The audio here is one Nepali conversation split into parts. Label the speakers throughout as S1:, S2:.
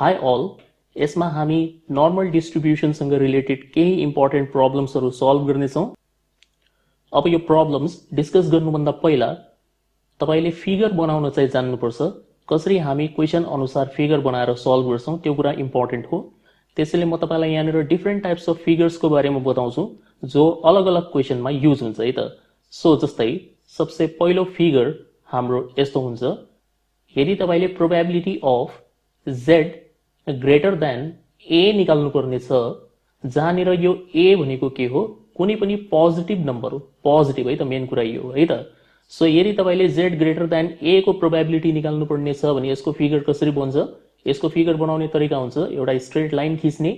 S1: हाई अल, यसमा हामी नर्मल डिस्ट्रिब्युसनसँग रिलेटेड केही इम्पोर्टेन्ट प्रब्लम्सहरू सल्भ गर्नेछौँ। अब यो प्रब्लम्स डिस्कस गर्नुभन्दा पहिला तपाईले फिगर बनाउन चाहिँ जान्नुपर्छ। कसरी हामी क्वेसन अनुसार फिगर बनाएर सल्भ गर्छौँ त्यो कुरा इम्पोर्टेन्ट हो। त्यसैले म तपाईलाई यहाँनिर डिफ्रेन्ट टाइप्स अफ फिगर्सको बारेमा बताउँछु जो अलग अलग क्वेसनमा युज हुन्छ है त। सो जस्तै सबसे पहिलो फिगर हाम्रो यस्तो हुन्छ। यदि तपाईले probability of z greater than a निकाल्नु पर्ने छ, जहाँनिर यो a भनेको के हो, कुनै पनि पोजिटिभ नम्बर हो। पोजिटिभ है त, मेन कुरा यो है त। सो यदि तपाईले z ग्रेटर देन a को प्रोबेबिलिटी निकाल्नु पर्ने छ भने यसको फिगर कसरी बन्छ? यसको फिगर बनाउने तरिका हुन्छ एउटा स्ट्रेट लाइन खिच्ने,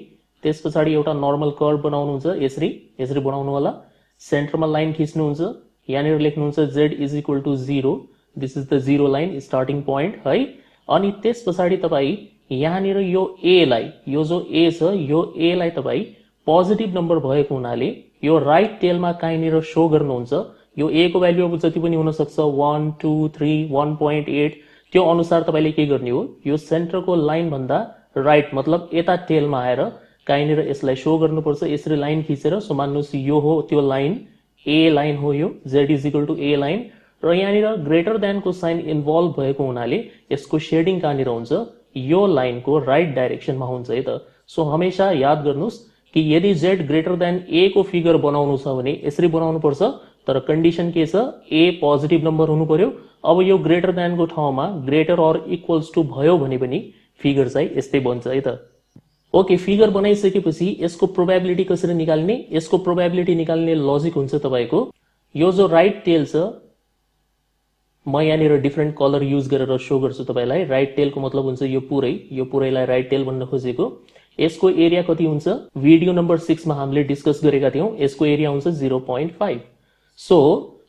S1: त्यस पछाडि एउटा नर्मल कर्व बनाउनुहुन्छ, यसरी यसरी बनाउनु होला। सेन्टरमा लाइन खिच्नुहुन्छ, यहाँनिर लेख्नुहुन्छ z is equal to 0, this is the 0 line starting point है। अनि त्यस पछाडि तपाई यहाँनिर यो a लाई, यो जो a छ यो a लाई तपाई पोजिटिभ नम्बर भएको हुनाले यो राइट टेलमा कहीँनिर शो गर्नुहुन्छ। यो a को भ्यालु अब जति पनि हुन सक्छ 1 2 3 1.8, त्यो अनुसार तपाईले के गर्ने हो, यो सेन्टरको लाइन भन्दा राइट मतलब यता टेलमा आएर कहीँनिर यसलाई शो गर्नुपर्छ। यसरी लाइन खिचेर, सो मान्नुहोस् यो हो त्यो लाइन, a लाइन हो यो, z is equal to a line. र यहाँनिर ग्रेटर देन को साइन इन्भल्भ भएको हुनाले यसको शेडिङ कहाँनिर हुन्छ, यो लाइनको राइट डाइरेक्सनमा हुन्छ है त। सो हमेशा याद गर्नुस् कि यदि z ग्रेटर देन a को फिगर बनाउनु छ भने यसरी बनाउनु पर्छ, तर कन्डिसन के छ, a पोजिटिभ नम्बर हुनु पर्यो। अब यो ग्रेटर देन को ठाउँमा ग्रेटर अर इक्वल्स टु भयो भने पनि फिगर चाहिँ यस्तै बन्छ है त। ओके, फिगर बनाइसकेपछि यसको प्रोबेबिलिटी कसरी निकाल्ने? यसको प्रोबेबिलिटी निकाल्ने लजिक हुन्छ तपाईको यो जो राइट टेल छ, म यहाँनिर डिफ्रेन्ट कलर युज गरेर शो गर्छु तपाईलाई। राइट टेलको मतलब हुन्छ यो पुरैलाई राइट टेल भन्न खोजेको। यसको एरिया कति हुन्छ? भिडियो नम्बर 6 मा हामीले डिस्कस गरेका थियौं। यसको एरिया हुन्छ 0.5। सो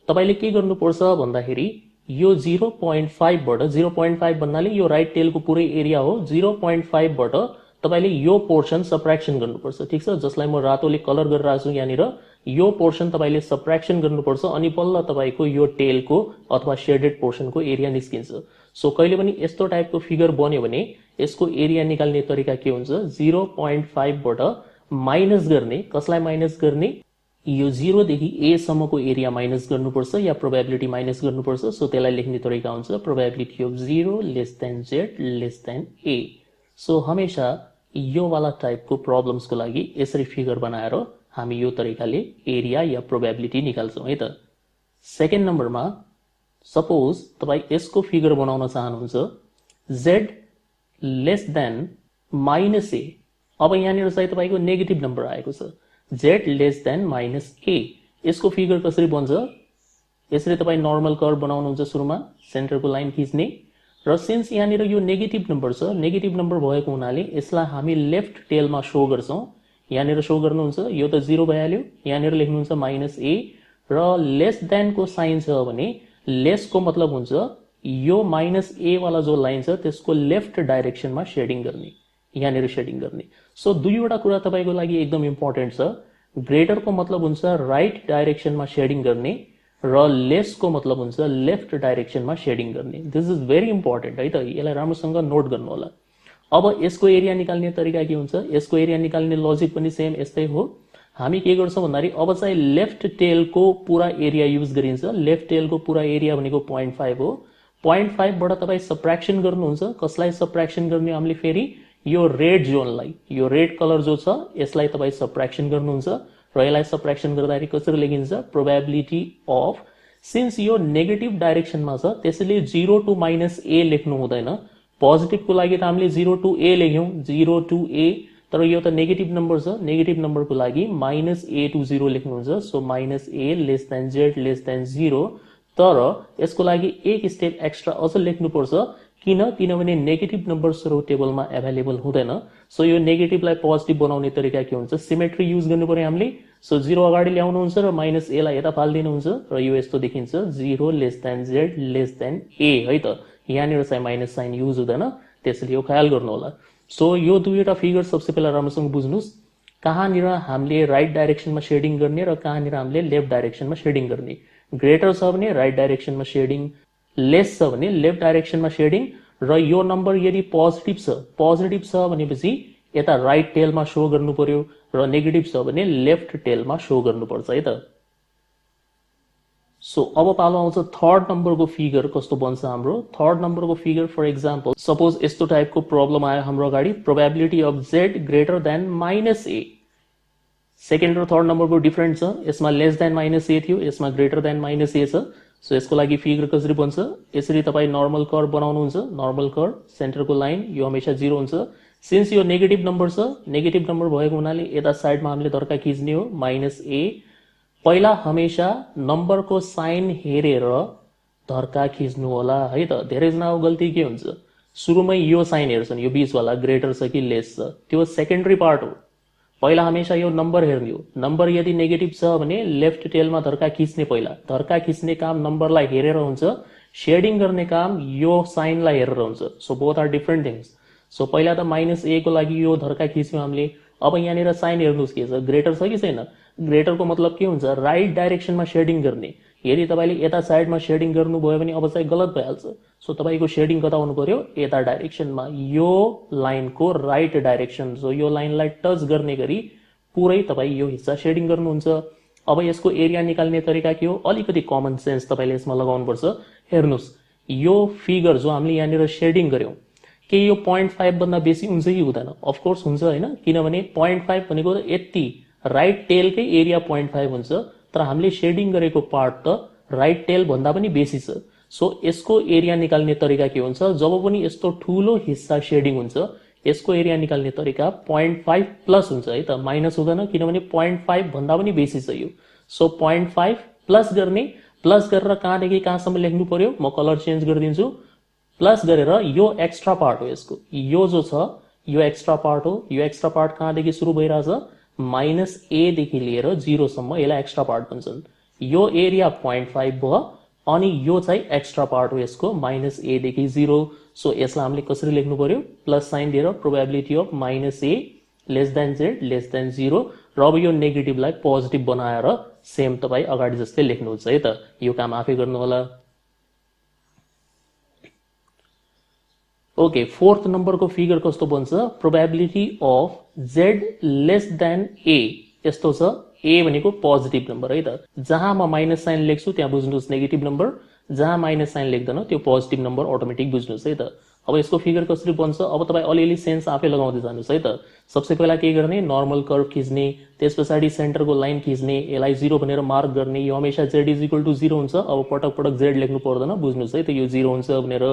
S1: तपाईले के गर्नुपर्छ भन्दाखेरि यो 0.5 बाट, 0.5 भन्नाले यो राइट टेलको पुरै एरिया हो, 0.5 बाट तपाईले यो पोर्सन सबट्र्याक्सन गर्नुपर्छ। ठीक छ, जसलाई म रातोले कलर गरिरहेको छु यहाँनिर, यो पोर्सन तपाईले सबट्र्याक्सन गर्नुपर्छ अनि बल्ल तपाईको यो टेलको अथवा शेडेड पोर्सनको एरिया निस्किन्छ। सो कहिले पनि यस्तो टाइपको फिगर बन्यो भने यसको एरिया निकाल्ने तरिका के हुन्छ, 0.5 बाट माइनस गर्ने। कसलाई माइनस गर्ने? यो 0 देखि a सम्मको एरिया माइनस गर्नुपर्छ या प्रोबेबिलिटी माइनस गर्नुपर्छ। सो त्यसलाई लेख्ने तरिका हुन्छ probability of 0 less than z less then a। So हमेशा यो वाला टाइपको प्रब्लम्सको लागि यसरी फिगर बनाएर हामी यो तरिकाले एरिया या प्रोबेबिलिटी निकाल्छौं है त। सेकेन्ड नम्बरमा सपोज तपाई यसको फिगर बनाउन चाहनुहुन्छ, z less then minus a। अब यहाँनिर चाहिँ तपाईको नेगेटिभ नम्बर आएको छ, z less then minus a। यसको फिगर कसरी बन्छ? यसरी तपाई नर्मल कर्व बनाउनुहुन्छ, सुरुमा सेन्टरको लाइन खिच्ने, र सिन्स यहाँनिर यो नेगेटिभ नम्बर छ, नेगेटिभ नम्बर भएको हुनाले यसलाई हामी लेफ्ट टेलमा शो गर्छौं। यहाँनिर शो गर्नुहुन्छ, यो त 0 भइहाल्यो, यहाँनिर लेख्नुहुन्छ माइनस a, र लेस देन को साइन छ भने लेस को मतलब हुन्छ यो माइनस a वाला जो लाइन छ त्यसको लेफ्ट डाइरेक्सनमा शेडिङ गर्ने, यहाँनिर शेडिङ गर्ने। सो दुईवटा कुरा तपाईको लागि एकदम इम्पोर्टेन्ट छ। ग्रेटर को मतलब हुन्छ राइट डाइरेक्सनमा शेडिङ गर्ने र लेस को मतलब हुन्छ लेफ्ट डाइरेक्सनमा शेडिङ गर्ने। दिस इज भेरी इम्पोर्टेन्ट है त, यसलाई राम्रोसँग नोट गर्नु होला। अब यसको एरिया निकाल्ने तरिका के हुन्छ? यसको एरिया निकाल्ने लजिक पनि सेम यस्तै हो। हामी के गर्छौं भन्दाखेरि अब चाहिँ लेफ्ट टेलको पूरा एरिया युज गरिन्छ। लेफ्ट टेलको पूरा एरिया भनेको 0.5 हो। 0.5 बाट तपाई सबट्र्याक्सन गर्नुहुन्छ। कसलाई सबट्र्याक्सन गर्ने? हामीले फेरि यो रेड जोनलाई, यो रेड कलर जो छ यसलाई तपाई सबट्र्याक्सन गर्नुहुन्छ र यसलाई सबट्र्याक्सन गर्दाखेरि कसरी लेखिन्छ? प्रोबेबिलिटी अफ, सिन्स यो नेगेटिभ डाइरेक्सनमा छ त्यसैले 0 टु माइनस a लेख्नु हुँदैन। पोजिटिभ को लागि त हामीले 0 टु a लेख्यौं, 0 टु a, तर यो त नेगेटिभ नम्बर छ, नेगेटिभ नम्बरको लागि माइनस a टु 0 लेख्नुहुन्छ। So minus a less than z less than 0, तर यसको लागि एक स्टेप एक्स्ट्रा अझ लेख्नुपर्छ। किनभने नेगेटिभ नम्बर्सहरु टेबलमा अवेलेबल हुँदैन। सो यो नेगेटिभलाई पोजिटिभ बनाउने तरिका के हुन्छ? सिमेट्री युज गर्नु पर्यो हामीले। सो 0 अगाडि ल्याउनुहुन्छ र माइनस a लाई यता फाल्दिनुहुन्छ र यो यस्तो देखिन्छ 0 less than z less then a है त। यहाँनिर चाहिँ माइनस साइन युज हुँदैन, त्यसैले यो ख्याल गर्नु होला। सो यो दुईवटा फिगर सबसे पहिला राम्रोसँग बुझ्नुस्। कहाँनिर हामीले राइट डाइरेक्सनमा शेडिङ गर्ने र कहाँनिर हामीले लेफ्ट डाइरेक्सनमा शेडिङ गर्ने। ग्रेटर छ भने राइट डाइरेक्सनमा शेडिङ, लेस छ भने लेफ्ट डाइरेक्सनमा शेडिङ, र यो नम्बर यदि पोजिटिभ छ भनेपछि यता राइट टेलमा शो गर्नु पर्यो र नेगेटिभ छ भने लेफ्ट टेलमा शो गर्नुपर्छ है त। सो अब पालो आउँछ थर्ड नम्बरको फिगर कस्तो बन्छ हाम्रो। थर्ड नम्बरको फिगर फर एक्जाम्पल सपोज यस्तो टाइपको प्रब्लम आयो हाम्रो अगाडि, probability of Z greater than -a। Second र थर्ड नम्बरको डिफरेन्ट छ, यसमा लेस देन -a थियो, यसमा ग्रेटर देन -a छ। सो यसको लागि फिगर कसरी बन्छ, यसरी तपाईँ नर्मल कर्व बनाउनुहुन्छ, नर्मल कर्व सेन्टरको लाइन यो हमेशा 0 हुन्छ। सिन्स यो नेगेटिभ नम्बर छ, नेगेटिभ नम्बर भएको हुनाले यता साइडमा हामीले धर्का खिच्ने हो -a। पहिला हमेशा नम्बरको साइन हेरेर धर्का खिच्नु होला है त। धेरैजनाको गल्ती के हुन्छ, सुरुमै यो साइन हेर्छन्, यो बीचवाला ग्रेटर छ कि लेस छ, त्यो सेकेन्डरी पार्ट हो। पहिला हमेशा यो नम्बर हेर्ने हो। नम्बर यदि नेगेटिभ छ भने लेफ्ट टेलमा धर्का खिच्ने, पहिला धर्का खिच्ने काम नम्बरलाई हेरेर हुन्छ, शेडिङ गर्ने काम यो साइनलाई हेरेर हुन्छ। So both are different things. So पहिला त -a को लागि यो धर्का खिच्यौँ हामीले। अब यहाँनिर साइन हेर्नुहोस् के छ, ग्रेटर छ कि छैन। ग्रेटरको मतलब के हुन्छ, राइट डाइरेक्सनमा शेडिङ गर्ने। यदि तपाईँले यता साइडमा शेडिङ गर्नुभयो भने अब चाहिँ गलत भइहाल्छ। सो तपाईँको शेडिङ कता हुनु पर्यो, यता डाइरेक्सनमा, यो लाइनको राइट डाइरेक्सन। सो यो लाइनलाई टच गर्ने गरी पुरै तपाईँ यो हिस्सा शेडिङ गर्नुहुन्छ। अब यसको एरिया निकाल्ने तरिका के हो, अलिकति कमन सेन्स तपाईँले यसमा लगाउनुपर्छ। हेर्नुहोस् यो फिगर जो हामीले यहाँनिर शेडिङ गर्यौँ, के यो 0.5 भन्दा बेसी हुन्छ कि हुँदैन? अफकोर्स हुन्छ होइन, किनभने 0.5 भनेको त यति राइट टेलकै एरिया 0.5 हुन्छ, तर हामीले शेडिङ गरेको पार्ट त राइट टेल भन्दा पनि बेसी छ। सो यसको एरिया निकाल्ने तरिका के हुन्छ, जब पनि यस्तो ठुलो हिस्सा शेडिङ हुन्छ यसको एरिया निकाल्ने तरिका 0.5 प्लस हुन्छ है त, माइनस हुँदैन, किनभने 0.5 भन्दा पनि बेसी छ यो। सो 0.5 प्लस गर्ने, प्लस गरेर कहाँदेखि कहाँसम्म लेख्नु पर्यो, म कलर चेन्ज गरिदिन्छु। प्लस गरेर यो एक्स्ट्रा पार्ट हो यसको, यो जो छ यो एक्स्ट्रा पार्ट हो। यो एक्स्ट्रा पार्ट कहाँदेखि सुरु भइरहेछ, -a देखि लिएर 0 सम्म यसलाई एक्स्ट्रा पार्ट भन्छन्। यो एरिया 0.5 भयो, अनि यो चाहिँ एक्स्ट्रा पार्ट हो यसको -a देखि 0। सो यसलाई हामीले कसरी लेख्नु पर्यो, प्लस साइन दिएर probability of -a less than z less than 0। र अब यो नेगेटिभलाई पोजिटिभ बनाएर सेम तपाईँ अगाडि जस्तै लेख्नुहुन्छ है त। यो काम आफै गर्नु होला। ओके, फोर्थ नम्बरको फिगर कस्तो बन्छ, probability of z less then a। यस्तो छ, a भनेको पोजिटिभ नम्बर है त। जहाँ म माइनस साइन लेख्छु त्यहाँ बुझ्नुहोस् नेगेटिभ नम्बर, जहाँ माइनस साइन लेख्दैन त्यो पोजिटिभ नम्बर अटोमेटिक बुझ्नुहोस् है त। अब यसको फिगर कसरी बन्छ, अब तपाईँ अलिअलि सेन्स आफै लगाउँदै जानुहोस् है त। सबसे पहिला के गर्ने, नर्मल कर्व खिच्ने, त्यस पछाडि सेन्टरको लाइन खिच्ने, यसलाई 0 भनेर मार्क गर्ने। यो हमेशा z = 0 हुन्छ। अब पटक पटक z लेख्नु पर्दैन, बुझ्नुहोस् है त, यो 0 हुन्छ भनेर।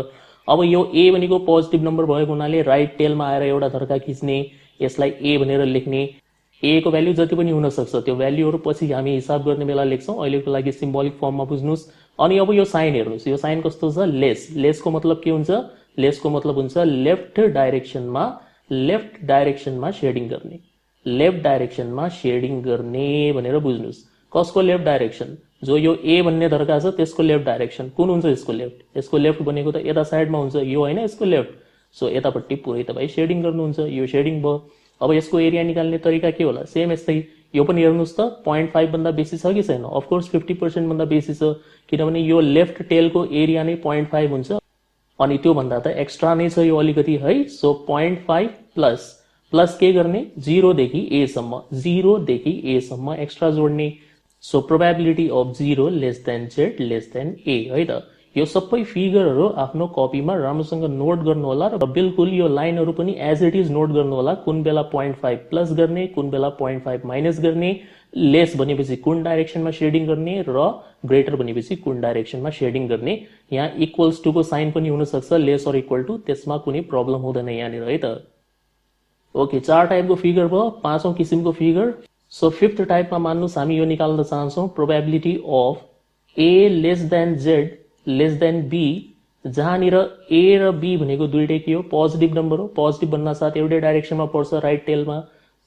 S1: अब यो a भनेको पोजिटिभ नम्बर भएको हुनाले राइट टेलमा आएर एउटा धर्का खिच्ने, यसलाई a भनेर लेख्ने। a को भ्याल्यु जति पनि हुन सक्छ, त्यो भ्याल्युहरू पछि हामी हिसाब गर्ने बेला लेख्छौँ, अहिलेको लागि सिम्बोलिक फर्ममा बुझ्नुहोस्। अनि अब यो साइन हेर्नुहोस्, यो साइन कस्तो छ, लेस। लेसको मतलब के हुन्छ, लेसको मतलब हुन्छ लेफ्ट डाइरेक्सनमा शेडिङ गर्ने, लेफ्ट डाइरेक्सनमा शेडिङ गर्ने भनेर बुझ्नुहोस्। कसको लेफ्ट डाइरेक्सन, जो यो a भन्ने धर्का छ त्यसको लेफ्ट डाइरेक्सन कुन हुन्छ, यसको लेफ्ट। यसको लेफ्ट भनेको त यता साइडमा हुन्छ, यो होइन यसको लेफ्ट। सो यतापट्टि पुरै तपाईँ शेडिङ गर्नुहुन्छ, यो शेडिङ भयो। अब यसको एरिया निकाल्ने तरिका के होला, सेम यस्तै। यो पनि हेर्नुहोस् त 0.5 भन्दा बेसी छ कि छैन, अफकोर्स 50% भन्दा बेसी छ, किनभने यो लेफ्ट टेलको एरिया नै 0.5 हुन्छ, अनि त्यो भन्दा त एक्स्ट्रा नै छ यो अलिकति है। सो 0.5 प्लस प्लस के गर्ने, 0 देखि a सम्म, 0 देखि a सम्म एक्स्ट्रा जोड्ने। So probability of 0 less than z less then a है त। यो सबै फिगरहरू आफ्नो कपीमा राम्रोसँग नोट गर्नु होला, र बिल्कुल यो लाइनहरू पनि एज इट इज नोट गर्नु होला। कुन बेला 0.5 प्लस गर्ने, कुन बेला 0.5 माइनस गर्ने, लेस भनेपछि कुन डाइरेक्सनमा शेडिङ गर्ने, र ग्रेटर भनेपछि कुन डाइरेक्सनमा शेडिङ गर्ने। यहाँ इक्वल्स टू को साइन पनि हुन सक्छ, लेस अर इक्वल टू, त्यसमा कुनै प्रब्लम हुँदैन यहाँनिर है त। ओके, 4 टाइपको फिगर भयो, 5औं किसिमको फिगर। सो फिफ्थ टाइपमा मान्नुहोस् हामी यो निकाल्न चाहन्छौँ, probability of a less than z less than b, जहाँनिर a र b भनेको दुईटै के हो, पोजिटिभ नम्बर हो। पोजिटिभ भन्ना साथ एउटै डाइरेक्सनमा पर्छ, राइट टेलमा।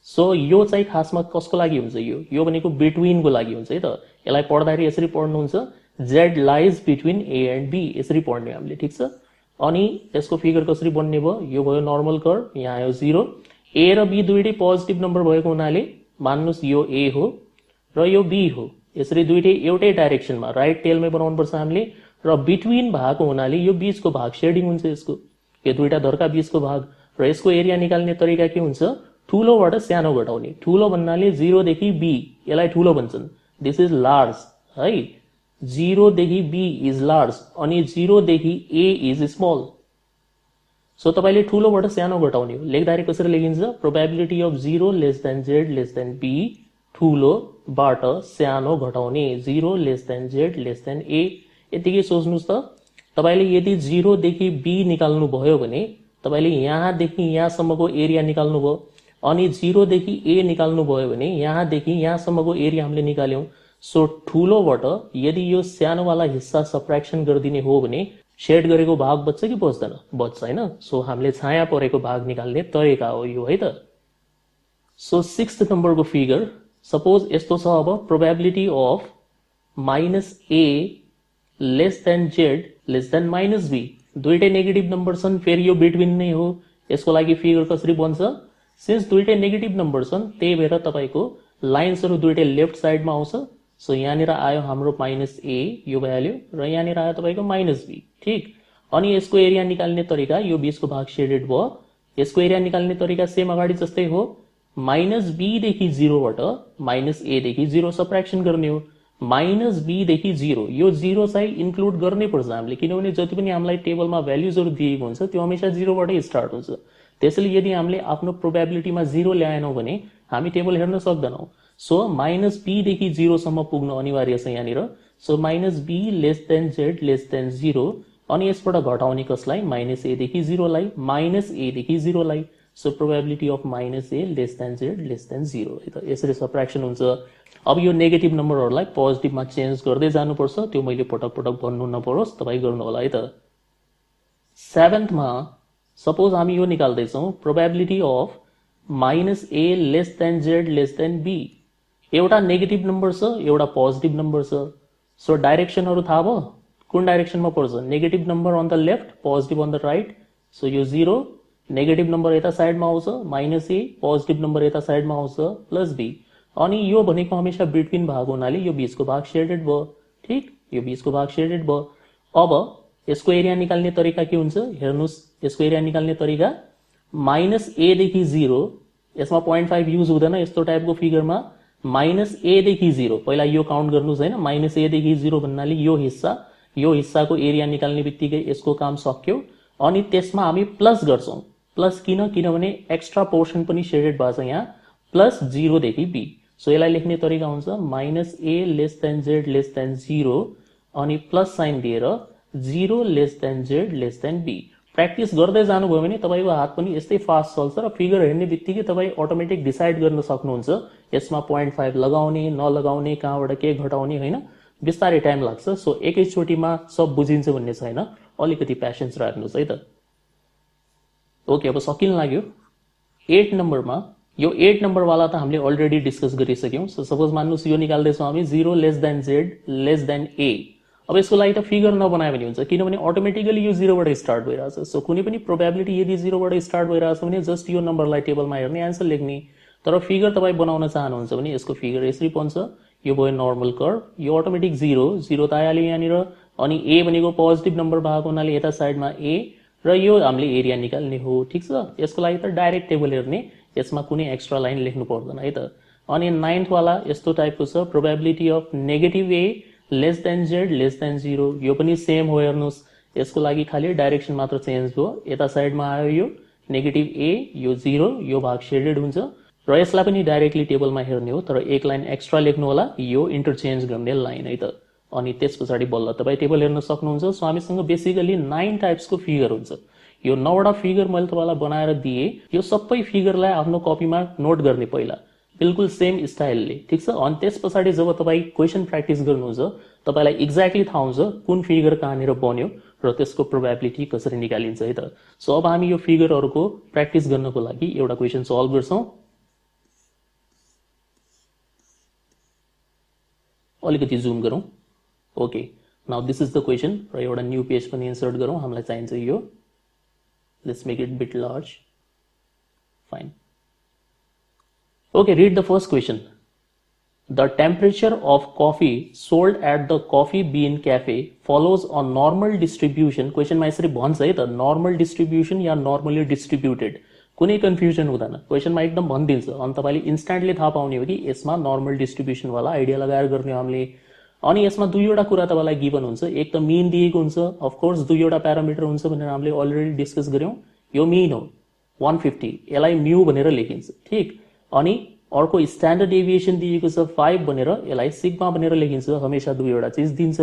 S1: सो यो चाहिँ खासमा कसको लागि हुन्छ, यो भनेको बिट्विनको लागि हुन्छ है त। यसलाई पढ्दाखेरि यसरी पढ्नुहुन्छ, z lies between a and b, यसरी पढ्ने हामीले, ठिक छ। अनि यसको फिगर कसरी बन्ने भयो, यो भयो नर्मल कर्व, यहाँ आयो 0। a र b दुईटै पोजिटिभ नम्बर भएको हुनाले मान्नुहोस् यो a हो र यो b हो, यसरी दुईटै एउटै डाइरेक्सनमा राइट टेलमै बनाउनुपर्छ हामीले, र बिट्विन भएको हुनाले यो बीचको भाग शेडिङ हुन्छ यसको। यो दुईटा धरका बीचको भाग र यसको एरिया निकाल्ने तरिका के हुन्छ ठूलोबाट सानो घटाउने ठूलो भन्नाले 0 देखि b यसलाई ठूलो भन्छन् दिस इज लार्ज है 0 देखि b इज लार्ज अनि 0 देखि a इज स्मल सो तपाईले ठूलोबाट सानो घटाउने हो लेख्दाखेरि कसरी लेखिन्छ probability of 0 less than z less than b ठूलोबाट सानो घटाउने 0 less than z less then a यतिकै सोच्नुस् त तपाईले यदि 0 देखि b निकाल्नु भयो भने तपाईले यहाँ देखि यहाँसम्मको एरिया निकाल्नु भयो अनि 0 देखि a निकाल्नु भयो भने यहाँ देखि यहाँसम्मको एरिया हामीले निकाल्यौं सो ठूलोबाट यदि यो सानोवाला हिस्सा सबट्र्याक्सन गरिदिने हो भने शेड गरेको भाग बच्छ कि बच्दैन बच्छ हैन सो हामीले छाया परेको भाग निकाल्ने तरिका हो यो है त सो 6th नम्बरको फिगर सपोज यस्तो छ अब probability of -a less than z less than -b दुईटै नेगेटिभ नम्बर छन् फेरि यो बिट्विन नै हो यसको लागि फिगर कसरी बन्छ सिन्स दुईटै नेगेटिभ नम्बर छन् त्यही भएर तपाईको लाइन्सहरु दुईटै लेफ्ट साइडमा आउँछ सो यहाँनिर आयो हाम्रो -a यो भ्याल्यु र यहाँनिर आयो तपाईको -b ठीक अनि यसको एरिया निकाल्ने तरिका यो बीचको भाग शेडेड भयो यसको एरिया निकाल्ने तरिका सेम अगाडि जस्तै हो -b देखि 0 बाट -a देखि 0 सबट्र्याक्सन गर्ने हो -b देखि 0 यो 0 चाहिँ इन्क्लुड गर्नै पर्छ हामीले किनभने जति पनि हामीलाई टेबलमा भ्याल्युजहरु दिएको हुन्छ त्यो हमेशा 0 बाटै स्टार्ट हुन्छ त्यसैले यदि हामीले आफ्नो प्रोबेबिलिटीमा 0 ल्याएनौं भने हामी टेबल हेर्न सक्दैनौं सो -b देखि 0 सम्म पुग्न अनिवार्य छ यहाँनिर so -b lace than z less than 0 अनि यसबाट घटाउने कसलाई -a देखि 0 लाई -a देखि 0 लाई so probability of -a less than z less than 0 है त यसरी सबट्र्याक्सन हुन्छ अब यो नेगेटिभ नम्बरहरुलाई पोजिटिभमा चेन्ज गर्दै जानुपर्छ त्यो मैले पटक पटक भन्नु नपरोस् तपाई गर्नु होला है त 7th मा सपोज हामी यो निकाल्दै छौं probability of -a less than z less than b एउटा नेगेटिभ नम्बर छ एउटा पोजिटिभ नम्बर छ सो डाइरेक्सनहरु थाहा भयो कुन डाइरेक्सनमा पर्छ negative number on the left positive on the right so यो 0 नेगेटिभ नम्बर यता साइडमा आउँछ -a पोजिटिभ नम्बर यता साइडमा आउँछ +b अनि यो भनेको हमेशा बिट्विन भाग हुनाले यो बीचको भाग शेडेड भयो ठीक यो बीचको भाग शेडेड भयो अब यसको एरिया निकाल्ने तरिका के हुन्छ हेर्नुस् यसको एरिया निकाल्ने तरिका -a देखि 0 यसमा 0.5 युज हुँदैन यस्तो टाइपको फिगरमा -a देखि 0 पहिला यो काउन्ट गर्नुस् हैन -a देखि 0 भन्नाले यो हिस्साको एरिया निकाल्ने बित्तिकै यसको काम सक्यो अनि त्यसमा हामी प्लस गर्छौं प्लस किनभने एक्स्ट्रा पोर्सन पनि शेडेड भएको छ यहाँ +0 देखि b सो यसलाई लेख्ने तरिका हुन्छ -a less than z less than 0 अनि प्लस साइन दिएर 0 less than z less than b practice गर्दै जानुभयो भने तपाईको हात पनि यस्तै फास्ट चल्छ र फिगर हेर्ने बित्तिकै तपाई अटोमेटिक डिसाइड गर्न सक्नुहुन्छ यसमा 0.5 लगाउने नलगाउने कहाँबाट के घटाउने हैन बिस्तारै टाइम लाग्छ सो एकैचोटीमा सब बुझिन्छ भन्ने छैन अलिकति पेशेन्स राख्नुस् है त ओके अब सकिन लाग्यो 8 नम्बरमा यो 8 नम्बर वाला त हामीले अलरेडी डिस्कस गरिसक्यौं सो सपोज मान्नुस् यो निकाल्दै छौं हामी 0 less than z less then a अब यसको लागि त फिगर नबनाए पनि हुन्छ किनभने अटोमेटिकली यो 0 बाट स्टार्ट भइराछ सो कुनै पनि प्रोबेबिलिटी यदि 0 बाट स्टार्ट भइराछ भने जस्ट यो नम्बरलाई टेबलमा हेर्ने आन्सर लेख्ने तर फिगर तपाई बनाउन चाहनुहुन्छ भने यसको फिगर यसरी बन्छ यो भयो नर्मल कर्व यो अटोमेटिक 0 त आइहाल्यो यहाँनिर अनि a भनेको पोजिटिभ नम्बर भएको हुनाले यता साइडमा a र यो हामीले एरिया निकाल्ने हो ठीक छ यसको लागि त डाइरेक्ट टेबल हेर्ने यसमा कुनै एक्स्ट्रा लाइन लेख्नु पर्दैन है त अनि 9th वाला यस्तो टाइपको छ probability of -a less than z less than 0 यो पनि सेम हो हेर्नुस् यसको लागि खाली डाइरेक्सन मात्र चेन्ज भयो यता साइडमा आयो यो -a यो 0 यो भाग शेडेड हुन्छ र यसलाई पनि डाइरेक्टली टेबलमा हेर्ने हो तर एक लाइन एक्स्ट्रा लेख्नु होला यो इन्टरचेन्ज गर्ने लाइन है त अनि त्यसपछि बल्ल तपाई टेबल हेर्न सक्नुहुन्छ सो हामीसँग बेसिकली 9 टाइप्सको फिगर हुन्छ यो 9 वटा फिगर मैले तपाईलाई बनाएर दिए यो सबै फिगरलाई आफ्नो कपीमा नोट गर्ने पहिला बिल्कुल सेम स्टाइलले ठीक छ अनि त्यसपछि जब तपाई क्वेशन प्र्याक्टिस गर्नुहुन्छ तपाईलाई एक्ज्याक्टली थाहा हुन्छ कुन फिगर कहाँनिर बन्यो र त्यसको प्रोबेबिलिटी कसरी निकालिन्छ है त सो अब हामी यो फिगरहरुको प्र्याक्टिस गर्नको लागि एउटा क्वेशन सल्भ गर्छौं अलिकति जुम गरौं okay now this is the question र एउटा न्यू पेज पनि इन्सर्ट गरौं हामीलाई चाहिन्छ yo let's make it beet large fine okay read the first question The temperature of coffee sold at the Coffee Bean Cafe follows a normal distribution. क्वेसनमा यसरी भन्छ है त, नर्मल डिस्ट्रिब्युसन या नर्मली डिस्ट्रिब्युटेड, कुनै कन्फ्युजन हुँदैन, क्वेसनमा एकदम भनिदिन्छ। अनि तपाईँले इन्स्ट्यान्टली थाहा पाउने हो कि यसमा नर्मल डिस्ट्रिब्युसन वाला आइडिया लगाएर गर्ने हो हामीले। अनि यसमा दुईवटा कुरा तपाईँलाई गिभन हुन्छ, एक त मिन दिएको हुन्छ, अफकोर्स दुईवटा प्यारामिटर हुन्छ भनेर हामीले अलरेडी डिस्कस गर्यौं। यो मिन हो 150, यसलाई म्यू भनेर लेखिन्छ, ठीक। अनि अर्को स्ट्यान्डर्ड डेभिएसन दिएको छ 5 भनेर, यसलाई सिग्मा भनेर लेखिन्छ। हमेशा दुईवटा चिज दिन्छ।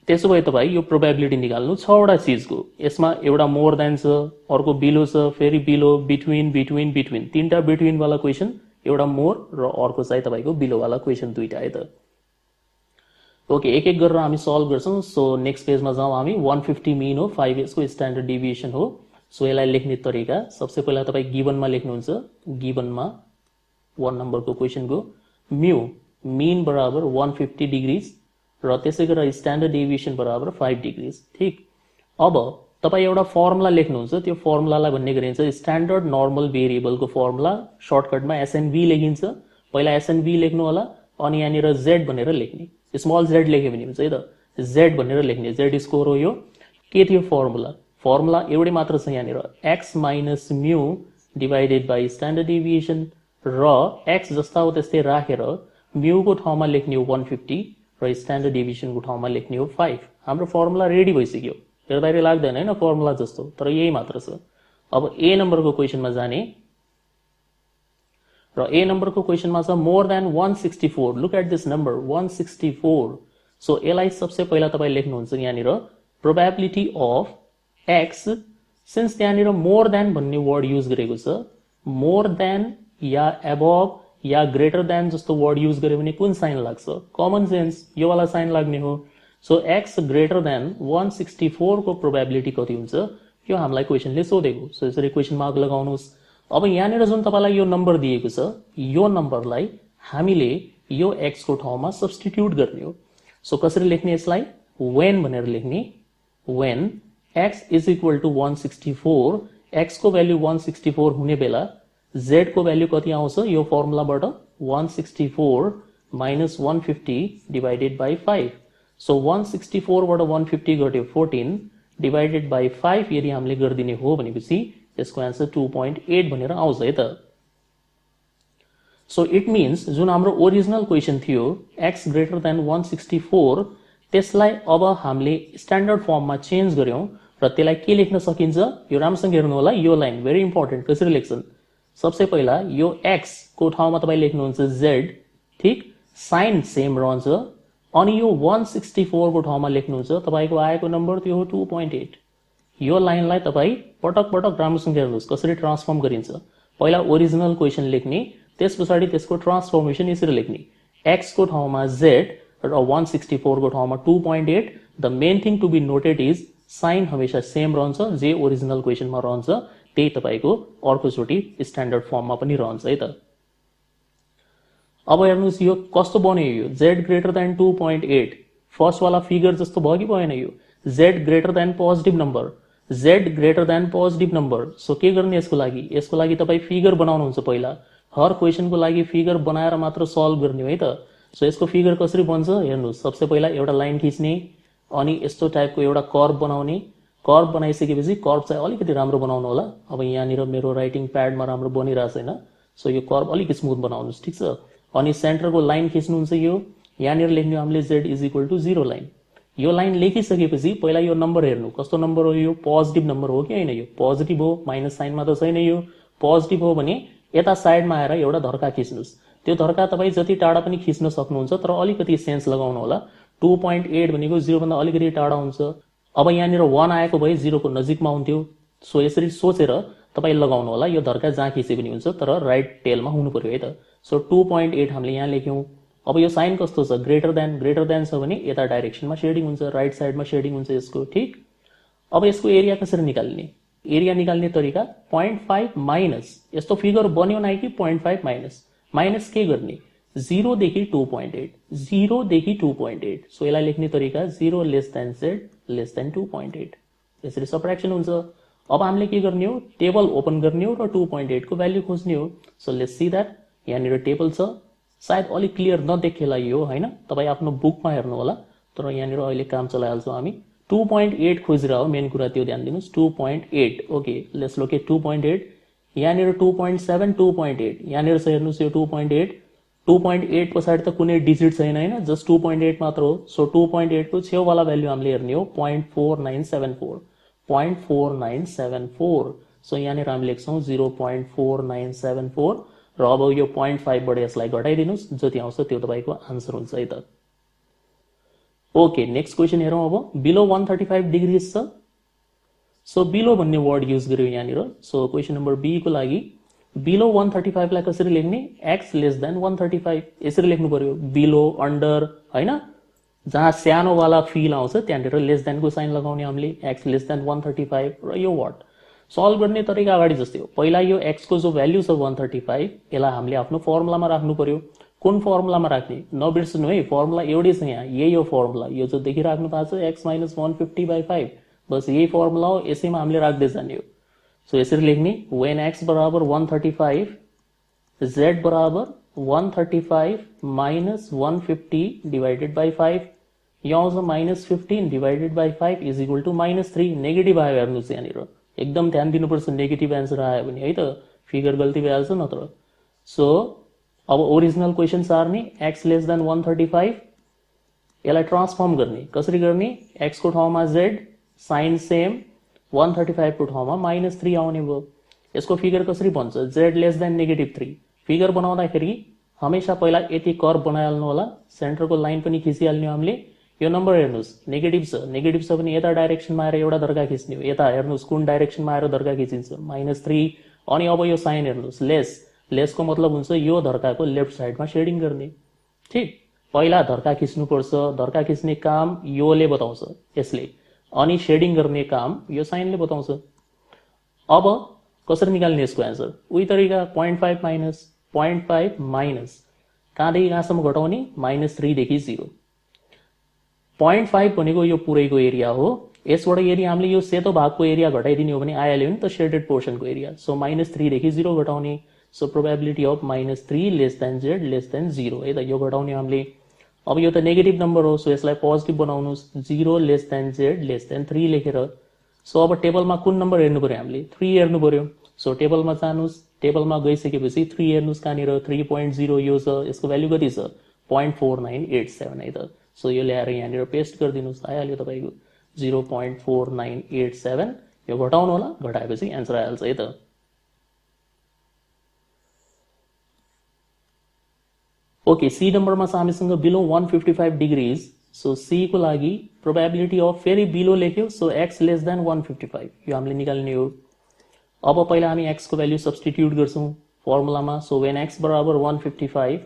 S1: त्यसो भए तपाईँ यो प्रोबेबिलिटी निकाल्नु 6वटा चिजको। यसमा एउटा मोर देन छ, अर्को बिलो छ, फेरि बिलो, बिट्विन बिट्विन बिट्विन, तीनटा बिट्विन वाला क्वेसन, एउटा मोर र अर्को चाहिँ तपाईँको बिलो वाला क्वेसन, दुईटा है त। ओके, एक एक गरेर हामी सल्भ गर्छौं। सो नेक्स्ट पेजमा जाउँ हामी। 150 मिन हो, 5 यसको स्ट्यान्डर्ड डेभिएसन हो। सो यसलाई लेख्ने तरिका, सबसे पहिला तपाईँ गिभनमा लेख्नुहुन्छ। गिभनमा 1 नम्बरको क्वेसनको म्यू मिन बराबर 150 डिग्रिज र त्यसै गरेर स्ट्यान्डर्ड डेभिएसन बराबर 5 डिग्रिज, ठीक। अब तपाईँ एउटा फर्मुला लेख्नुहुन्छ, त्यो फर्मुलालाई भन्ने गरिन्छ स्ट्यान्डर्ड नर्मल भेरिएबलको फर्मुला, सर्टकटमा एसएनभी लेखिन्छ। पहिला एसएनभी लेख्नु होला, अनि यहाँनिर जेड भनेर लेख्ने, स्मल जेड लेख्यो भने हुन्छ है त, जेड भनेर लेख्ने, जेड स्कोर हो यो। के थियो फर्मुला? फर्मुला एउटै मात्र छ यहाँनिर, x minus mu divided by standard deviation र एक्स जस्ता हो त्यस्तै राखेर म्यूको ठाउँमा लेख्ने हो 150 र स्ट्यान्डर्ड डेभिएसनको ठाउँमा लेख्ने हो 5। हाम्रो फर्मुला रेडी भइसक्यो, हेर्दाखेरि लाग्दैन हैन फर्मुला जस्तो, तर यही मात्र छ। अब ए नम्बरको क्वेसनमा जाने र ए नम्बरको क्वेसनमा छ more than 164। Look at this number 164। So यसलाई सबसे पहिला तपाईँ लेख्नुहुन्छ यहाँनिर प्रोबेबिलिटी अफ एक्स, सिन्स त्यहाँनिर मोर देन भन्ने वर्ड युज गरेको छ, मोर देन या एबभ या ग्रेटर देन जस्तो वर्ड युज गर्यो भने कुन साइन लाग्छ? कमन सेन्स, यो वाला साइन लाग्ने हो। सो एक्स ग्रेटर देन 164 को प्रोबेबिलिटी कति हुन्छ, यो हामीलाई क्वेसनले सोधेको। सो यसरी क्वेसन मार्क लगाउनुहोस्। अब यहाँनिर जुन तपाईलाई यो नम्बर दिएको छ, यो नम्बरलाई हामीले यो एक्स को ठाउँमा सब्स्टिट्युट गर्ने हो। सो कसरी लेख्ने यसलाई? वेन भनेर लेख्ने। When x is equal to 164, x को भ्याल्यु 164 हुने बेला z को भ्याल्यु कति आउँछ? यो फर्मुलाबाट 164 माइनस 150 डिभाइडेड बाई 5। सो 164 बाट 150 घट्यो 14 डिभाइडेड बाई 5 यदि हामीले गरिदिने हो भनेपछि यसको आन्सर 2.8 भनेर आउँछ है त। सो इट मिन्स जुन हाम्रो ओरिजिनल क्वेसन थियो x ग्रेटर देन 164, त्यसलाई अब हामीले स्ट्यान्डर्ड फर्ममा चेन्ज गर्यौं र त्यसलाई के लेख्न सकिन्छ? यो राम्रोसँग हेर्नु होला, यो लाइन भेरी इम्पोर्टेन्ट। कसरी लेख्छन्? सबसे पहिला यो x को ठाउँमा तपाईँ लेख्नुहुन्छ z, ठीक, साइन सेम रहन्छ। अनि यो 164 को ठाउँमा लेख्नुहुन्छ तपाईको आएको नम्बर, त्यो हो 2.8। यो लाइनलाई तपाईँ पटक पटक राम्रोसँग हेर्नुहोस् कसरी ट्रान्सफर्म गरिन्छ। पहिला ओरिजिनल क्वेसन लेख्ने, त्यसपछि त्यसको ट्रान्सफर्मेसन यसरी लेख्ने, x को ठाउँमा z र 164 को ठाउँमा 2.8। The main thing to be noted is sign हमेशा सेम रहन्छ, जे ओरिजिनल क्वेसनमा रहन्छ त्यही तपाईको अर्कोचोटि स्ट्यान्डर्ड फर्ममा पनि रहन्छ है त। अब हेर्नुहोस् यो कस्तो बन्यो, यो z ग्रेटर देन 2.8 फर्स्ट वाला फिगर जस्तो भयो कि भएन? यो z greater than positive number, z greater than positive number. So के गर्ने यसको लागि? यसको लागि तपाईँ फिगर बनाउनुहुन्छ पहिला, हर क्वेसनको लागि फिगर बनाएर मात्र सल्भ गर्ने हो है त। सो यसको फिगर कसरी बन्छ हेर्नुहोस्। सबसे पहिला एउटा लाइन खिच्ने, अनि यस्तो टाइपको एउटा कर्व बनाउने। कर्व बनाइसकेपछि कर्व चाहिँ अलिकति राम्रो बनाउनु होला। अब यहाँनिर मेरो राइटिङ प्याडमा राम्रो बनिरहेको छैन, सो यो कर्व अलिक स्मुथ बनाउनुहोस्, ठीक छ। अनि सेन्टरको लाइन खिच्नुहुन्छ, यो यहाँनिर लेख्ने हामीले z is equal to 0 line. यो लाइन लेखिसकेपछि पहिला यो नम्बर हेर्नु, कस्तो नम्बर हो? यो पोजिटिभ नम्बर हो कि होइन? यो पोजिटिभ हो, माइनस साइनमा त छैन। यो पोजिटिभ हो भने यता साइडमा आएर एउटा धर्का खिच्नुहोस्। त्यो धर्का तपाईँ जति टाढा पनि खिच्न सक्नुहुन्छ, तर अलिकति सेन्स लगाउनु होला। 2.8 भनेको 0 भन्दा अलिकति टाढा हुन्छ। अब यहाँनिर 1 आएको भए 0 को नजिकमा हुन्थ्यो। सो यसरी सोचेर तपाईँ लगाउनु होला, यो धर्का जहाँ खिचे पनि हुन्छ, तर राइट टेलमा हुनु पर्यो है त। सो 2.8 हामीले यहाँ लेख्यौं। अब यो साइन कस्तो छ? ग्रेटर देन छ भने यता डाइरेक्सनमा शेडिङ हुन्छ, राइट साइडमा शेडिङ हुन्छ यसको, ठीक। अब यसको एरिया कसरी निकाल्ने? एरिया निकाल्ने तरिका 0.5 माइनस, यस्तो फिगर बन्यो नै कि 0.5 माइनस, माइनस के गर्ने? 0 देखि 2.8, 0 देखि 2.8। सो यसलाई लेख्ने तरिका 0 less than z less then 2.8, यसरी सबट्र्याक्सन हुन्छ। अब हामीले के गर्ने हो? टेबल ओपन गर्ने हो र 2.8 को भ्याल्यु खोज्ने हो। So let's see that. यहाँनिर टेबल छ, सायद अलिक क्लियर नदेखेला यो हैन, तपाई आफ्नो बुकमा हेर्नु होला, तर यहाँनिर अहिले काम चलाइहाल्छौँ हामी। 2.8 खोजेर हो मेन कुरा, त्यो ध्यान दिनुस्। 2.8 ओके, लेट्स लुक एट 2.8। यहाँनिर 2.7 2.8 यहाँनिर छ हेर्नुस्, यो 2.8 2.8 पछाडि त कुनै डिजिट छैन हैन, जस्ट 2.8 मात्र हो। सो 2.8 को छेउवाला भ्यालु हामीले हेर्ने हो 0.4974 0.4974। सो यहाँनिर हामी लेख्छौँ 0.4974 र अब यो 0.5 बाट यसलाई घटाइदिनुस्, जति आउँछ त्यो तपाईको आन्सर हुन्छ है त। ओके, नेक्स्ट क्वेशन हेरौँ अब। बिलो 135 डिग्रीज छ, सो बिलो भन्ने वर्ड युज गर्यो यहाँनिर। सो क्वेशन नम्बर बी को लागि बिलो 135 लाई कसरी लेख्ने? x लेस देन 135 यसरी लेख्नु पर्यो। बिलो, अन्डर हैन, जहाँ सानो वाला फिल आउँछ त्यहाँनिर लेस देन को साइन लगाउने हामीले, x लेस देन 135 र यो वर्ड सल्भ गर्ने तरिका अगाडि जस्तै हो। पहिला यो x को जो भ्यालु छ 135 यसलाई हामीले आफ्नो फर्मुलामा राख्नु पर्यो। कुन फर्मुलामा राख्ने नबिर्सनु है, फर्मुला एउटै छ यहाँ, यही हो फर्मुला। यो जो देखिराख्नु भएको छ x - 150/5, बस यही फर्मुला हो, यसैमा हामीले राख्दै जाने हो। सो यसरी लेख्ने, when x बराबर 135 z बराबर 135 minus 150 divided by 5, यहाँ आउँछ -15 divided by 5 is equal to -3। Negative आयो हेर्नुहोस् यहाँनिर, एकदम ध्यान दिनुपर्छ, नेगेटिभ एन्सर आयो भने है त फिगर गल्ती भइहाल्छ नत्र। सो अब ओरिजिनल क्वेसन सार्ने, x लेस देन 135 यसलाई ट्रान्सफर्म गर्ने, कसरी गर्ने? x को ठाउँमा z, साइन सेम, 135 को ठाउँमा -3 आउने भयो। यसको फिगर कसरी बन्छ? z less than -3। फिगर बनाउँदाखेरि हमेशा पहिला यति कर्व बनाइहाल्नु होला, सेन्टरको लाइन पनि खिचिहाल्ने हामीले। यो नम्बर हेर्नुहोस्, नेगेटिभ छ भने यता डाइरेक्सनमा आएर एउटा धर्का खिच्ने हो। यता हेर्नुहोस् कुन डाइरेक्सनमा आएर धर्का खिचिन्छ, -3। अनि अब यो साइन हेर्नुहोस्, लेसको मतलब हुन्छ यो धर्काको लेफ्ट साइडमा शेडिङ गर्ने। ठिक, पहिला धर्का खिच्नुपर्छ, धर्का खिच्ने काम योले बताउँछ यसले, अनि शेडिङ गर्ने काम यो साइनले बताउँछ। अब कसरी निकाल्ने यसको एन्सर? उही तरिका, 0.5 माइनस कहाँदेखि कहाँसम्म घटाउने? -3 देखि 0। 0.5 भनेको यो पुरैको एरिया हो। यसबाट यदि हामीले यो सेतो भागको एरिया घटाइदिने हो भने आइहाल्यो नि त शेडेड पोर्सनको एरिया। सो -3 देखि 0 घटाउने। So probability of -3 less than z less than 0 है त, यो घटाउने हामीले। अब यो त नेगेटिभ नम्बर हो, सो यसलाई पोजिटिभ बनाउनुस्, 0 less than z less than 3 लेखेर। सो अब टेबलमा कुन नम्बर हेर्नु पर्यो हामीले? 3 हेर्नु पर्यो। सो टेबलमा जानुस्, टेबलमा गइसकेपछि 3 हेर्नुस् कहाँनिर 3.0 यो छ, यसको भ्यालु कति छ? 0.4987 है त। सो यो ल्याएर यहाँनिर पेस्ट गरिदिनुस्, आइहाल्यो तपाईको 0.4987। यो घटाउनु होला, घटाएपछि एन्सर आइहाल्छ है त। ओके, सी नम्बरमा छ हामीसँग बिलो 155 डिग्रीज। सो सी को लागि प्रोबेबिलिटी अफ, फेरि बिलो लेख्यो, सो x लेस देन 155 यो हामीले निकाल्ने हो। अब पहिला हामी x को भ्यालु सब्स्टिट्युट गर्छौं फर्मुलामा। सो when x बराबर 155,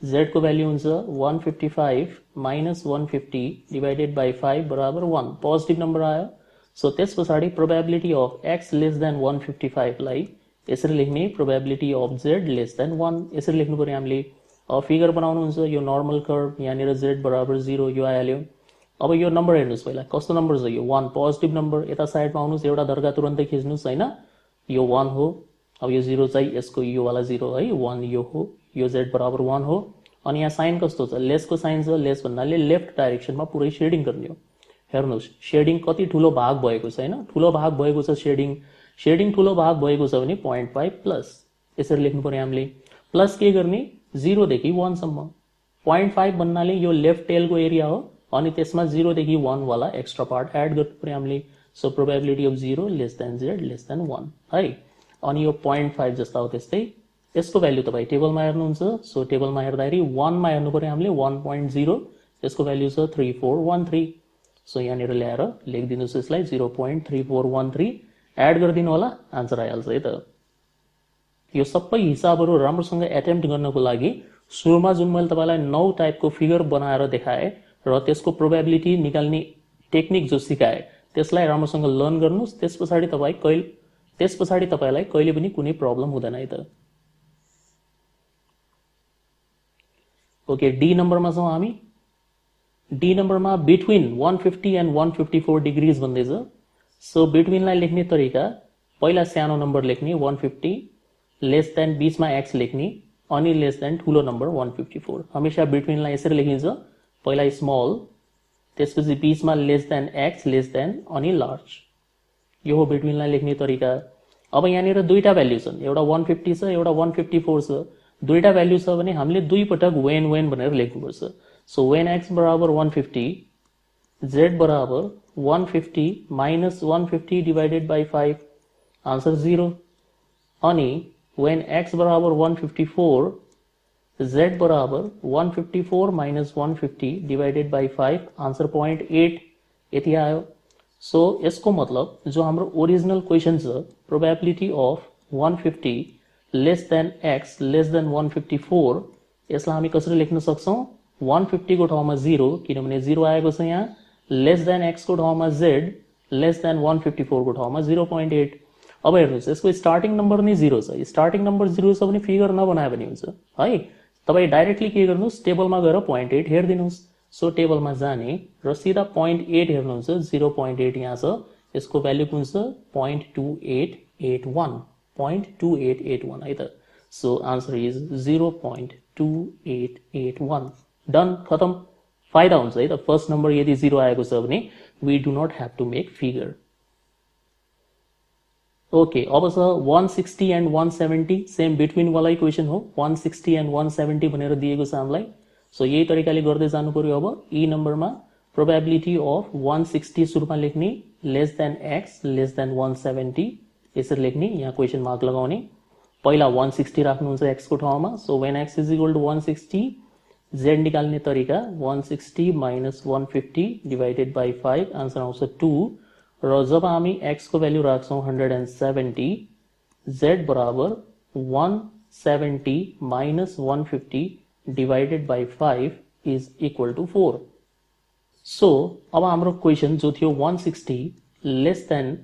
S1: z को भ्यालु हुन्छ 155 माइनस 150 डिवाइडेड बाई 5 बराबर 1, पोजिटिभ नम्बर आयो। सो त्यस पछाडि probability of x less then 155 लाई यसरी लेख्ने, probability of z less then 1 यसरी लेख्नु पर्यो हामीले। अब फिगर बनाउनुहुन्छ, यो नर्मल कर्व, यहाँनिर z बराबर 0 यो आइहाल्यो। अब यो नम्बर हेर्नुहोस् पहिला, कस्तो नम्बर छ यो? 1, पोजिटिभ नम्बर। यता साइडमा आउनुहोस्, एउटा धर्का तुरन्तै खिच्नुहोस् हैन, यो 1 हो। अब यो 0 चाहिँ यसको यो वाला 0 है, 1 यो हो, यो z बराबर 1 हो। अनि यहाँ साइन कस्तो छ? लेसको साइन छ, लेस भन्नाले लेफ्ट डाइरेक्सनमा पुरै शेडिङ गर्ने हो। हेर्नुहोस् शेडिङ कति ठुलो भाग भएको छ हैन, ठुलो भाग भएको छ शेडिङ ठुलो भाग भएको छ भने 0.5 प्लस यसरी लेख्नु पर्यो हामीले। प्लस के गर्ने? 0 देखि 1 सम्म। 0.5 भन्नाले यो लेफ्ट टेलको एरिया हो, अनि त्यसमा 0 देखि 1 वाला एक्स्ट्रा पार्ट एड गर्नु पर्यो हामीले। So probability of 0 less than z less then 1 है। अनि यो 0.5 जस्ता हो त्यस्तै। यसको भ्यालु तपाई टेबलमा हेर्नुहुन्छ। सो टेबलमा हेर्दाखेरि 1 मा हेर्नु पर्यो हामीले, 1.0, यसको भ्यालु छ 3413। सो यहाँनिर ल्याएर लेखिदिनुस् यसलाई, 0.3413 एड गरिदिनु होला, आन्सर आइहाल्छ है त। यो सबै हिसाबहरु राम्रोसँग एटेम्प्ट गर्नको लागि सुरुमा जुन मैले तपाईलाई 9 टाइपको फिगर बनाएर देखाए र त्यसको प्रोबेबिलिटी निकाल्ने टेक्निक जो सिकाए त्यसलाई राम्रोसँग लर्न गर्नुस्। त्यसपछि तपाईलाई कहिले पनि कुनै प्रब्लम हुँदैन है त। ओके, डी नम्बरमा छौं हामी। डी नम्बरमा बिट्विन 150 एन्ड 154 डिग्रीज भन्दैछ। सो बिट्विनलाई लेख्ने तरिका, पहिला सानो नम्बर लेख्ने 150, लेस देन बीचमा x लेख्ने, अनि लेस देन ठुलो नम्बर 154। हमेशा बिट्विनलाई यसरी लेखिन्छ, पहिला स्मल, त्यसपछि बीचमा less than x, less than अनि लार्ज। यो हो बिट्विनलाई लेख्ने तरिका। अब यहाँनिर दुईटा भ्याल्यु छन्, एउटा 150 छ, एउटा 154 छ। दुईटा भ्याल्यु छ भने हामीले दुई पटक वेन वेन भनेर लेख्नुपर्छ। सो वेन एक्स बराबर 150, z बराबर 150 माइनस 150 डिवाइडेड बाई 5, आंसर 0। अनि when x बराबर 154, z बराबर 154 माइनस 150 डिवाइडेड बाई 5, आंसर 0.8 यति आयो। सो यसको मतलब जो हाम्रो ओरिजिनल क्वेशन छ, probability of 150 lace than x less then 154, यसलाई हामी कसरी लेख्न सक्छौं? 150 को ठाउँमा 0, किनभने 0 आएको छ यहाँ, लेस देन x को ठाउँमा z, लेस देन 154 को ठाउँमा 0.8। अब हेर्नुहोस्, यसको स्टार्टिङ नम्बर नै 0 छ। स्टार्टिङ नम्बर 0 छ भने फिगर नबनायो भने हुन्छ है। तपाईँ डाइरेक्टली के गर्नुहोस्, टेबलमा गएर 0.8 हेरिदिनुहोस्। सो टेबलमा जाने र सिधा 0.8 हेर्नुहुन्छ, 0.8 यहाँ छ, यसको भ्यालु कुन छ? 0.2881, 0.2881 है त। So answer is 0.2881। डन, खतम। फाइदा हुन्छ है त, फर्स्ट नम्बर यदि 0 आएको छ भने we do not have to make figure. Okay, अब छ 160 एन्ड 170, सेम बिट्विन वाला इक्वेसन हो। 160 एन्ड 170 भनेर दिएको छ हामीलाई। सो यही तरिकाले गर्दै जानु पर्यो। अब ई नम्बरमा प्रोबेबिलिटी अफ 160 सुरुमा लेख्ने, less than x lace than 170 यसरी लेख्ने, यहाँ क्वेसन मार्क लगाउने। पहिला 160 राख्नुहुन्छ एक्स को ठाउँमा। So when x is equal to 160, z निकाल्ने तरिका 160 माइनस 150 डिवाइडेड बाई 5, आन्सर आउँछ 2। र जब हामी x को भ्यालु राख्छौं 170, z बराबर 170 minus 150 divided by 5 is equal to 4। So अब हाम्रो क्वेसन जो थियो 160 less than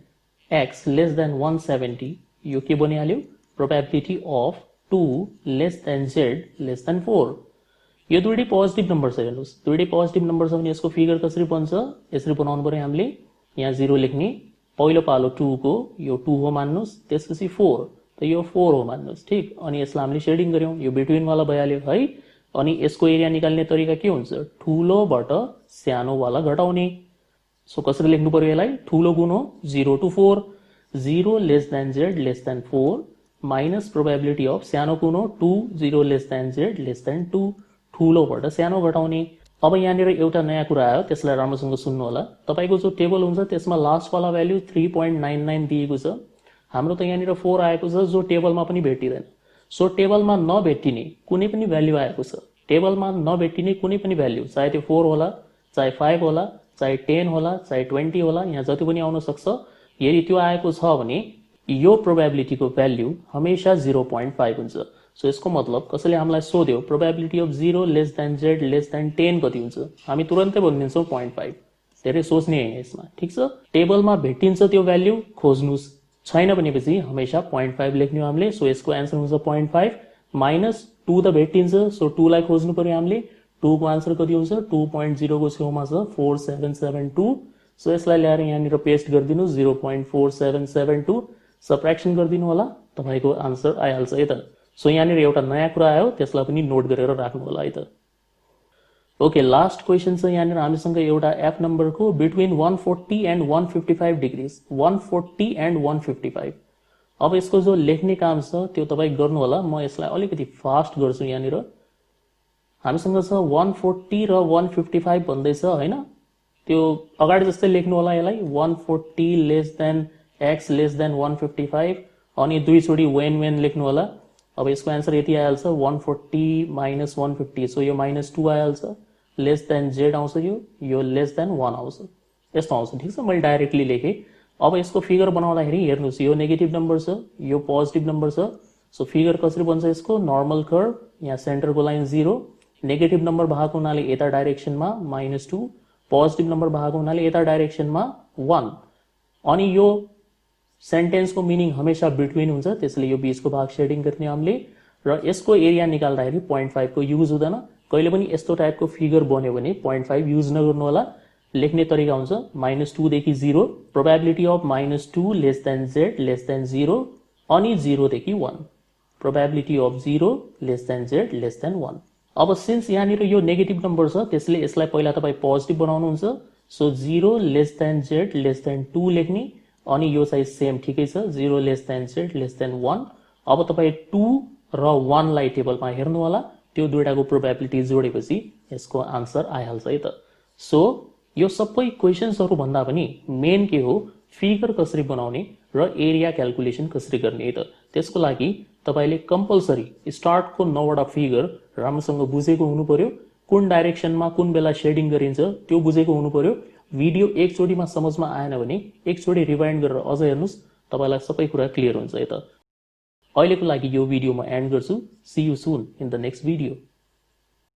S1: x less than 170, यो के बनिहाल्यो? Probability of 2 less than z less than 4। यो दुईटै पोजिटिभ नम्बर छ। हेर्नुहोस्, दुईटै पोजिटिभ नम्बर छ भने यसको फिगर कसरी बन्छ? यसरी बनाउनु पर्यो हामीले। यहाँ 0 लेख्ने, पहिलो पालो 2 को, यो 2 हो मान्नुहोस्, त्यसपछि 4, त यो 4 हो मान्नुहोस्, ठीक। अनि यसलाई हामीले शेडिङ गर्यौं, यो बिट्विन वाला भइहाल्यो है। अनि यसको एरिया निकाल्ने तरिका के हुन्छ? ठूलोबाट सानो वाला घटाउने। सो कसरी लेख्नु पर्यो यसलाई? ठूलो गुण हो 0 to 4, 0 less than z less than 4 minus probability of सानो गुण हो 2, 0 less than z less then 2, ठूलोबाट सानो घटाउने। अब यहाँनिर एउटा नयाँ कुरा आयो, त्यसलाई राम्रोसँग सुन्नु होला। तपाईको जो टेबल हुन्छ त्यसमा लास्ट वाला भ्यालु 3.99 दिएको छ। हाम्रो त यहाँनिर 4 आएको छ, जो टेबलमा पनि भेटिदैन। सो टेबलमा नभेटिने कुनै पनि भ्यालु आएको छ, टेबलमा नभेटिने कुनै पनि भ्यालु, चाहे त्यो 4 होला, चाहे 5 होला, चाहे 10 होला, चाहे 20 होला, यहाँ जति पनि आउन सक्छ। यदि त्यो आएको छ भने यो प्रोबेबिलिटीको भ्यालु हमेशा 0.5 हुन्छ। सो यसको मतलब कसैले हामीलाई सोध्यो probability of 0 less than z less then 10 कति हुन्छ, हामी तुरन्तै भनिदिन्छौँ 0.5। धेरै सोच्ने हैन यसमा, ठीक छ। टेबलमा भेटिन्छ त्यो भ्यालु, खोज्नुस्। छैन भनेपछि हमेशा 0.5 लेख्ने हो हामीले। सो यसको आन्सर हुन्छ 0.5 माइनस 2 त भेटिन्छ, सो 2 लाई खोज्नु पर्यो हामीले। 2 को आन्सर कति हुन्छ? 2.0 को छेउमा छ 4772। सो यसलाई ल्याएर यहाँनिर पेस्ट गरिदिनु, 0.4772 सबट्र्याक्सन गरिदिनु होला, तपाईको आन्सर आइहाल्छ है त। सो यहाँनिर एउटा नयाँ कुरा आयो, त्यसलाई पनि नोट गरेर राख्नु होला है त। ओके, लास्ट क्वेसन छ यहाँनिर हामीसँग एउटा एफ नम्बरको, बिट्विन 140 एन्ड 155 डिग्रिज, 140 एन्ड 155। अब यसको जो लेख्ने काम छ त्यो तपाईँ गर्नु होला। म यसलाई अलिकति फास्ट गर्छु। यहाँनिर हामीसँग छ 140 र 155 भन्दैछ हैन, त्यो अगाडि जस्तै लेख्नु होला यसलाई। 140 lace than x less then 155 अनि दुईचोटी वेन लेख्नु होला। अब यसको आन्सर यति आइहाल्छ, 140 माइनस 150, सो यो माइनस 2 आइहाल्छ। लेस देन z आउँछ, यो लेस देन 1 आउँछ, यस्तो आउँछ, ठीक छ। मैले डाइरेक्टली लेखेँ। अब यसको फिगर बनाउँदाखेरि हेर्नुहोस्, यो नेगेटिभ नम्बर छ, यो पोजिटिभ नम्बर छ। सो फिगर कसरी बन्छ यसको? नर्मल कर्व, यहाँ सेन्टरको लाइन 0, नेगेटिभ नम्बर भएको हुनाले यता डाइरेक्सनमा -2, पोजिटिभ नम्बर भएको हुनाले यता डाइरेक्सनमा 1। अनि यो सेन्टेन्सको मिनिङ हमेशा बिट्विन हुन्छ, त्यसले यो बीचको भाग शेडिङ गर्ने हामीले। र यसको एरिया निकाल्दाखेरि 0.5 को युज हुँदैन। कहिले पनि यस्तो टाइपको फिगर बन्यो भने 0.5 युज नगर्नु होला। लेख्ने तरिका हुन्छ -2 देखि 0, probability of -2 less than z less than 0 अनि 0 देखि 1, probability of 0 less than z less then 1। अब सिन्स यहाँनिर यो नेगेटिभ नम्बर छ त्यसले यसलाई पहिला तपाईँ पोजिटिभ बनाउनुहुन्छ। So 0 less than z less then 2 लेख्ने, अनि यो चाहिँ सेम ठिकै छ 0 less than z less then 1। अब तपाईँ 2 र 1 लाई टेबलमा हेर्नु होला, त्यो दुईटाको प्रोबेबिलिटी जोडेपछि यसको आन्सर आइहाल्छ है त। सो यो सबै क्वेशन्सहरु भन्दा पनि मेन के हो, फिगर कसरी बनाउने र एरिया क्याल्कुलेसन कसरी गर्ने है त। त्यसको लागि तपाईले कम्पलसरी स्टार्टको 9 वटा फिगर राम्रोसँग बुझेको हुनु पर्यो, कुन डाइरेक्सनमा कुन बेला शेडिङ गरिन्छ त्यो बुझेको हुनु पर्यो। भिडियो एकचोटीमा समझमा आएन भने एकचोटी रिवाइन्ड गरेर अझ हेर्नुस्, तपाईलाई सबै कुरा क्लियर हुन्छ है त। अहिलेको लागि यो भिडियो म एन्ड गर्छु। See you soon in the next video.